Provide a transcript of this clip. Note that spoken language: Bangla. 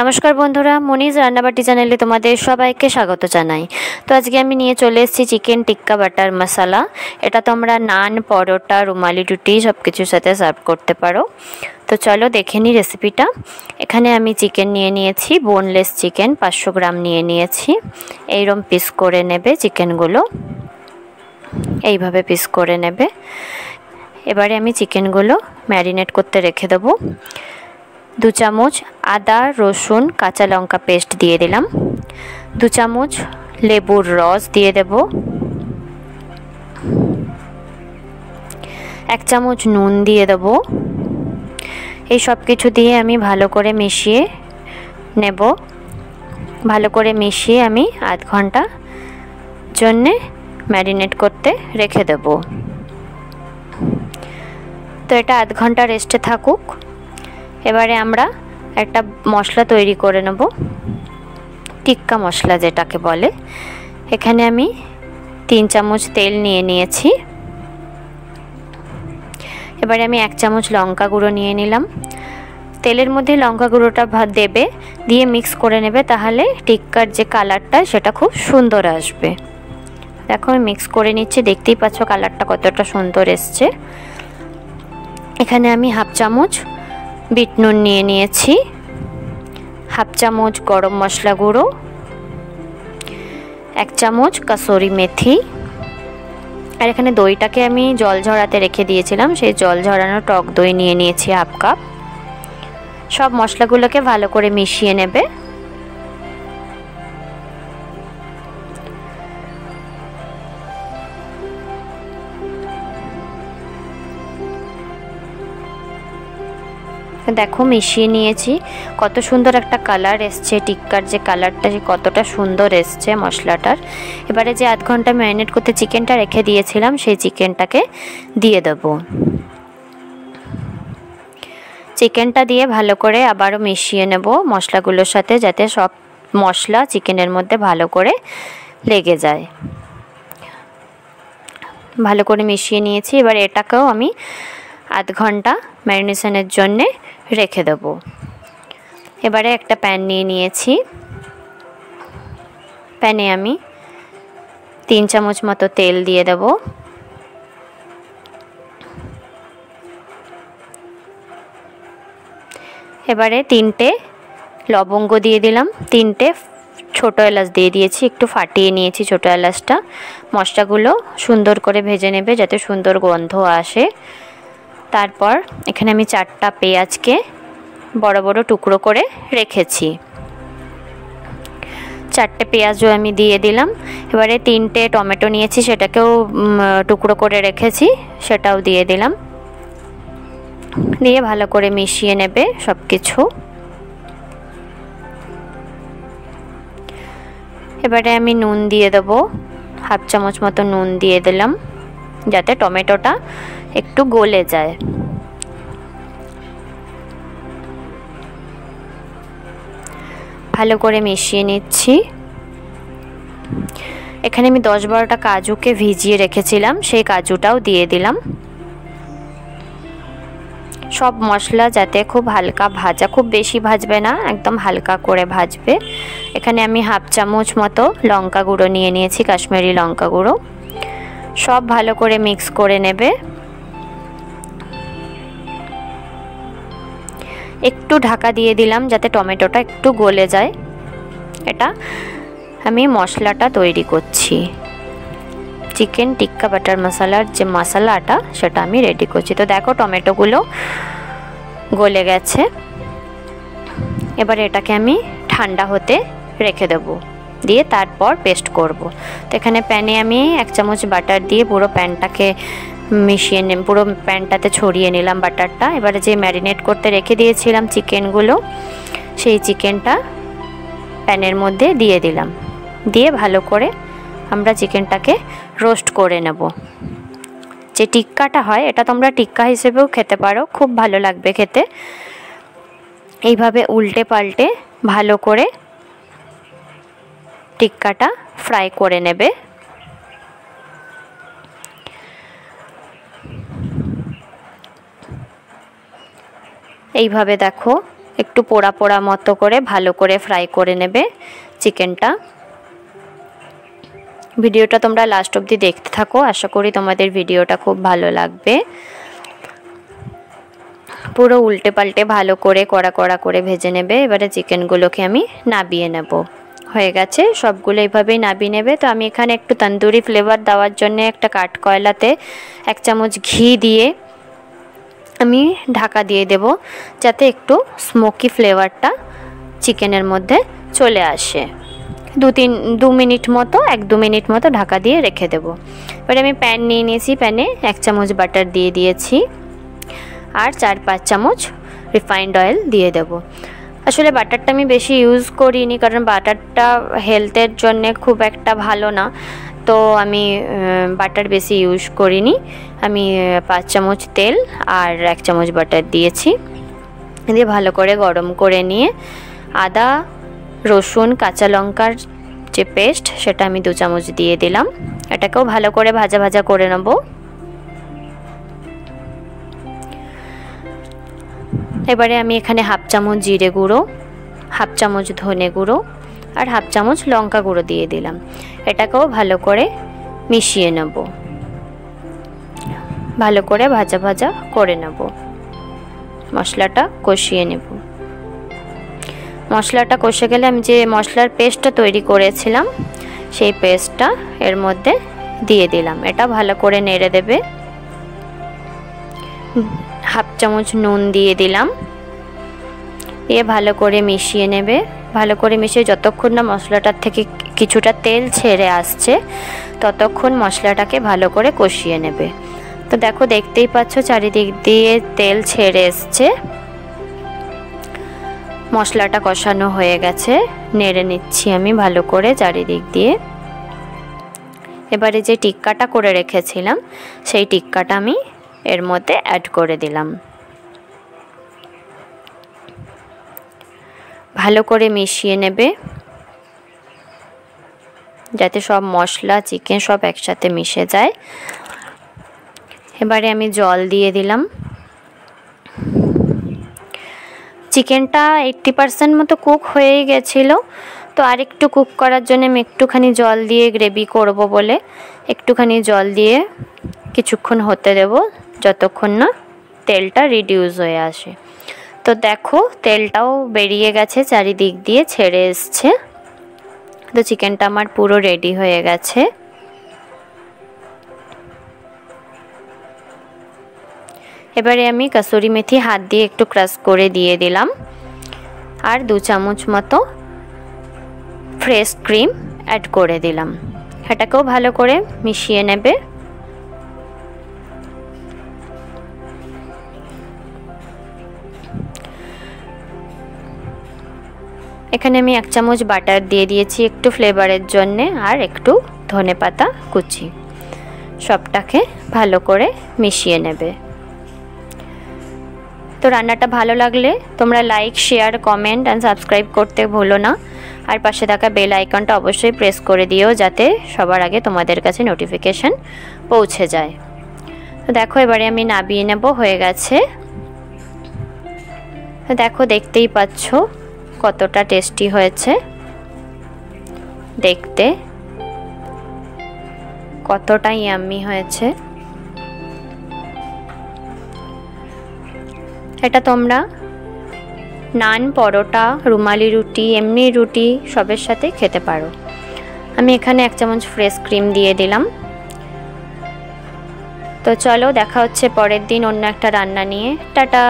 নমস্কার বন্ধুরা, মনিজ রান্নাবাটি চ্যানেলে তোমাদের সবাইকে স্বাগত জানাই। তো আজকে আমি নিয়ে চলে এসেছি চিকেন টিক্কা বাটার মশলা। এটা তোমরা নান, পরোটা, রুমালি রুটি সব কিছুর সাথে সার্ভ করতে পারো। তো চলো দেখে নিই রেসিপিটা। এখানে আমি চিকেন নিয়ে নিয়েছি, বোনলেস চিকেন 500 গ্রাম নিয়ে নিয়েছি। এইরকম পিস করে নেবে চিকেনগুলো, এইভাবে পিস করে নেবে। এবারে আমি চিকেনগুলো ম্যারিনেট করতে রেখে দেবো। 2 চামচ আদা রসুন কাঁচা লঙ্কা পেস্ট দিয়ে দিলাম। 2 চামচ লেবুর রস দিয়ে দেব। 1 চামচ নুন দিয়ে দেব। এই সব কিছু দিয়ে আমি ভালো করে মিশিয়ে নেব। ভালো করে মিশিয়ে আমি আধ ঘন্টা জন্যে ম্যারিনেট করতে রেখে দেব। তো এটা আধ ঘন্টা রেস্টে থাকুক। এবারে আমরা একটা মশলা তৈরি করে নেব, টিক্কা মশলা যেটাকে বলে। এখানে আমি 3 চামচ তেল নিয়ে নিয়েছি। এবারে আমি 1 চামচ লঙ্কা গুঁড়ো নিয়ে নিলাম। তেলের মধ্যে লঙ্কা গুঁড়োটা দেবে, দিয়ে মিক্স করে নেবে, তাহলে টিক্কার যে কালারটা সেটা খুব সুন্দর আসবে। দেখো আমি মিক্স করে নিচ্ছি, দেখতেই পাচ্ছ কালারটা কতটা সুন্দর এসছে। এখানে আমি হাফ চামচ বিট নুন নিয়ে নিয়েছি, হাফ চামচ গরম মশলা গুঁড়ো, 1 চামচ কাসুরি মেথি, আর এখানে দইটাকে আমি জল ঝরাতে রেখে দিয়েছিলাম, সেই জল ঝরানো টক দই নিয়ে নিয়েছি হাফ কাপ। সব মশলাগুলোকে ভালো করে মিশিয়ে নেবে। দেখো মিশিয়ে নিয়েছি, কত সুন্দর একটা কালার এসছে। টিক্কার যে কালারটা কতটা সুন্দর এসছে মশলাটার। এবারে যে আধ ঘন্টা ম্যারিনেট করতে চিকেনটা রেখে দিয়েছিলাম, সেই চিকেনটাকে দিয়ে দেব। চিকেনটা দিয়ে ভালো করে আবারও মিশিয়ে নেব মশলাগুলোর সাথে, যাতে সব মশলা চিকেনের মধ্যে ভালো করে লেগে যায়। ভালো করে মিশিয়ে নিয়েছি। এবার এটাকেও আমি আধ ঘন্টা ম্যারিনেশনের জন্যে রেখে দেব। এবারে একটা প্যান নিয়ে নিয়েছি। প্যানে আমি 3 চামচ মতো তেল দিয়ে দেব। এবারে 3টে লবঙ্গ দিয়ে দিলাম, 3টে ছোটো এলাচ দিয়ে দিয়েছি, একটু ফাটিয়ে নিয়েছি ছোটো এলাচটা। মশলাগুলো সুন্দর করে ভেজে নেবে যাতে সুন্দর গন্ধ আসে। তারপর এখানে আমি 4টা পেঁয়াজকে বড় বড় টুকরো করে রেখেছি, 4টে পেঁয়াজও আমি দিয়ে দিলাম। এবারে 3টে টমেটো নিয়েছি, সেটাকেও টুকরো করে রেখেছি, সেটাও দিয়ে দিলাম। দিয়ে ভালো করে মিশিয়ে নেবে সব কিছু। এবারে আমি নুন দিয়ে দেবো, হাফ চামচ মতো নুন দিয়ে দিলাম, যাতে টমেটোটা একটু গলে যায়। ভালো করে মিশিয়ে নিচ্ছি। এখানে আমি 10-12টা কাজুকে ভিজিয়ে রেখেছিলাম, সেই কাজুটাও দিয়ে দিলাম। সব মশলা যাতে খুব হালকা ভাজা, খুব বেশি ভাজবে না, একদম হালকা করে ভাজবে। এখানে আমি হাফ চামচ মতো লঙ্কা গুঁড়ো নিয়ে নিয়েছি, কাশ্মীরি লঙ্কা গুঁড়ো। সব ভালো করে মিক্স করে নেবে। একটু ঢাকা দিয়ে দিলাম যাতে টমেটোটা একটু গলে যায়। এটা আমি মশলাটা তৈরি করছি, চিকেন টিক্কা বাটার মশলার যে মশলাটা সেটা আমি রেডি করছি। তো দেখো টমেটোগুলো গলে গেছে। এবার এটাকে আমি ঠান্ডা হতে রেখে দেবো, দিয়ে তারপর পেস্ট করব। তো এখানে প্যানে আমি 1 চামচ বাটার দিয়ে পুরো প্যানটাকে মিশিয়ে পুরো প্যানটাতে ছড়িয়ে নিলাম বাটারটা। এবারে যে ম্যারিনেট করতে রেখে দিয়েছিলাম চিকেনগুলো, সেই চিকেনটা প্যানের মধ্যে দিয়ে দিলাম। দিয়ে ভালো করে আমরা চিকেনটাকে রোস্ট করে নেব। যে টিক্কাটা হয় এটা তোমরা টিক্কা হিসেবেও খেতে পারো, খুব ভালো লাগবে খেতে। এইভাবে উল্টে পাল্টে ভালো করে টিক্কাটা ফ্রাই করে নেবে। এইভাবে দেখো একটু পোড়া পোড়া মতো করে ভালো করে ফ্রাই করে নেবে চিকেনটা। ভিডিওটা তোমরা লাস্ট অবধি দেখতে থাকো, আশা করি তোমাদের ভিডিওটা খুব ভালো লাগবে। পুরো উল্টে পাল্টে ভালো করে কড়া কড়া করে ভেজে নেবে। এবারে চিকেনগুলোকে আমি নাবিয়ে নেব। হয়ে গেছে, সবগুলো এইভাবেই নাবিয়ে নেবে। তো আমি এখানে একটু তন্দুরি ফ্লেভার দেওয়ার জন্য একটা কাঠ কয়লাতে 1 চামচ ঘি দিয়ে আমি ঢাকা দিয়ে দেব, যাতে একটু স্মোকি ফ্লেভারটা চিকেনের মধ্যে চলে আসে। 2 মিনিট মতো 1-2 মিনিট মতো ঢাকা দিয়ে রেখে দেব। এবারে আমি প্যান নিয়ে নিয়েছি, প্যানে 1 চামচ বাটার দিয়ে দিয়েছি আর 4-5 চামচ রিফাইন্ড অয়েল দিয়ে দেব। আসলে বাটারটা আমি বেশি ইউজ করিনি, কারণ বাটারটা হেলথের জন্য খুব একটা ভালো না, তো আমি বাটার বেশি ইউজ করিনি। আমি 5 চামচ তেল আর 1 চামচ বাটার দিয়েছি। দিয়ে ভালো করে গরম করে নিয়ে আদা রসুন কাঁচা লঙ্কার যে পেস্ট সেটা আমি 2 চামচ দিয়ে দিলাম। এটাকেও ভালো করে ভাজা ভাজা করে নেব। এবারে আমি এখানে 1/2 চামচ জিরে গুঁড়ো, 1/2 চামচ ধনে গুঁড়ো আর 1/2 চামচ লঙ্কা গুঁড়ো দিয়ে দিলাম। এটাকেও ভালো করে মিশিয়ে নেব, ভালো করে ভাজা ভাজা করে নেব। মশলাটা কষিয়ে নেব। মশলাটা কষে গেলে আমি যে মশলার পেস্টটা তৈরি করেছিলাম সেই পেস্টটা এর মধ্যে দিয়ে দিলাম। এটা ভালো করে নেড়ে দেবে। 1/2 চামচ নুন দিয়ে দিলাম। দিয়ে ভালো করে মিশিয়ে নেবে। ভালো করে মিশিয়ে যতক্ষণ না মশলাটার থেকে কিছুটা তেল ছেড়ে আসছে ততক্ষণ মশলাটাকে ভালো করে কষিয়ে নেবে। তো দেখো, দেখতেই পাচ্ছ চারিদিক দিয়ে তেল ছেড়ে এসছে। মশলাটা কষানো হয়ে গেছে, নেড়ে নিচ্ছি আমি ভালো করে চারিদিক দিয়ে। এবারে যে টিক্কাটা করে রেখেছিলাম সেই টিক্কাটা আমি এর মধ্যে অ্যাড করে দিলাম। ভালো করে মিশিয়ে নেবে যাতে সব মশলা চিকেন সব একসাথে মিশে যায়। এবারে আমি জল দিয়ে দিলাম। চিকেনটা 80% মতো কুক হয়ে গেছিলো, তো আর একটু কুক করার জন্য আমি একটুখানি জল দিয়ে গ্রেভি করব বলে একটুখানি জল দিয়ে কিছুক্ষণ হতে দেব, যতক্ষণ না তেলটা রিডিউস হয়ে আসে। তো দেখো তেলটাও বেরিয়ে গেছে, চারিদিক দিয়ে ছেড়ে এসছে। তো চিকেনটা আমার পুরো রেডি হয়ে গেছে। এবারে আমি কসুরি মেথি হাত দিয়ে একটু ক্রাশ করে দিয়ে দিলাম আর 2 চামচ মতো ফ্রেশ ক্রিম অ্যাড করে দিলাম। এটাকেও ভালো করে মিশিয়ে নেবে। এখানে আমি 1 চামচ বাটার দিয়ে দিয়েছি একটু ফ্লেভারের জন্য, আর একটু ধনেপাতা কুচি। সবটাকে ভালো করে মিশিয়ে নেবে। তো রান্নাটা ভালো লাগলে তোমরা like share comment and subscribe করতে ভুলো না। আর পাশে থাকা বেল আইকনটা অবশ্যই প্রেস করে দিও, যাতে সবার আগে তোমাদের কাছে নোটিফিকেশান পৌঁছে যায়। তো দেখো এবারে আমি নাবিয়ে নেব, হয়ে গেছে। তো দেখো, দেখতেই পাচ্ছ কতটা টেস্টি হয়েছে, দেখতে কতটা ইয়াম্মি হয়েছে। এটা তোমরা নান, পরোটা, রুমালি রুটি, এমনি রুটি সবের সাথে খেতে পারো। আমি এখানে 1 চামচ ফ্রেশ ক্রিম দিয়ে দিলাম। তো চলো, দেখা হচ্ছে পরের দিন অন্য একটা রান্না নিয়ে। টাটা।